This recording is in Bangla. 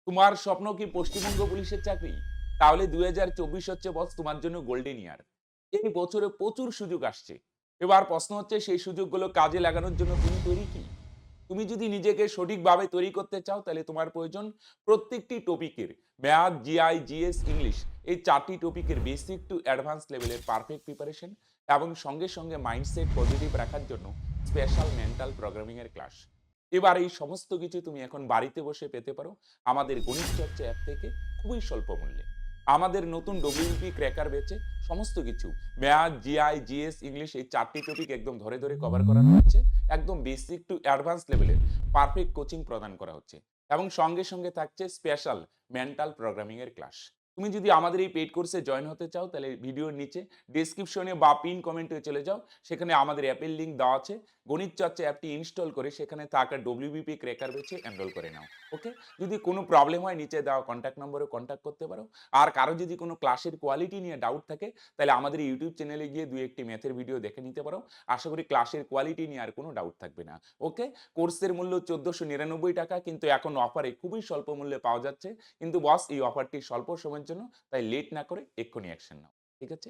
তোমার স্বপ্ন কি পশ্চিমবঙ্গ পুলিশের চাকরি? তাহলে ২০২৪ হচ্ছে বস তোমার জন্য গোল্ডেন ইয়ার। এই বছরে প্রচুর সুযোগ আসছে। এবার প্রশ্ন হচ্ছে সেই সুযোগগুলো কাজে লাগানোর জন্য তুমি তৈরি কি? তুমি যদি নিজেকে সঠিকভাবে তৈরি করতে চাও তাহলে তোমার প্রয়োজন প্রত্যেকটি টপিকের ম্যাথ, জিআই, জিএস, ইংলিশ এই ৪ টি টপিকের বেসিক টু অ্যাডভান্স লেভেলের পারফেক্ট প্রিপারেশন এবং সঙ্গে মাইন্ডসেট পজিটিভ রাখার জন্য স্পেশাল মেন্টাল প্রোগ্রামিং এর ক্লাস। এবার এই সমস্ত কিছু তুমি এখন বাড়িতে বসে পেতে পারো আমাদের গণিত চর্চা অ্যাপ থেকে খুবই স্বল্প মূল্যে। আমাদের নতুন ডব্লিউপি ক্র্যাকার বেচে সমস্ত কিছু ম্যাথ, জিআই, জিএস, ইংলিশ এই ৪ টি টপিক একদম ধরে কভার করানো হচ্ছে। একদম বেসিক টু অ্যাডভান্স লেভেলের পারফেক্ট কোচিং প্রদান করা হচ্ছে এবং সঙ্গে থাকছে স্পেশাল মেন্টাল প্রোগ্রামিং এর ক্লাস। তুমি যদি আমাদের এই পেইড কোর্সে জয়েন হতে চাও তাহলে ভিডিওর নিচে ডেসক্রিপশনে বা পিন কমেন্টে চলে যাও, সেখানে আমাদের অ্যাপের লিঙ্ক দেওয়া আছে। গণিত চর্চা অ্যাপটি ইনস্টল করে সেখানে থাকা ডব্লিউবিপি ক্র্যাকার বেছে এনরোল করে নাও। ওকে, যদি কোনো প্রবলেম হয় নিচে দেওয়া কন্ট্যাক্ট নম্বরে কন্ট্যাক্ট করতে পারো। আর কারো যদি কোনো ক্লাসের কোয়ালিটি নিয়ে ডাউট থাকে তাহলে আমাদের ইউটিউব চ্যানেলে গিয়ে দুই একটি ম্যাথের ভিডিও দেখে নিতে পারো। আশা করি ক্লাসের কোয়ালিটি নিয়ে আর কোনো ডাউট থাকবে না। ওকে, কোর্সের মূল্য ১৪৯৯ টাকা, কিন্তু এখন অফারে খুবই স্বল্প মূল্যে পাওয়া যাচ্ছে। কিন্তু বস এই অফারটি স্বল্প সময়ের জন্য, তাই লেট না করে এক্ষুনি অ্যাকশন নাও। ঠিক আছে?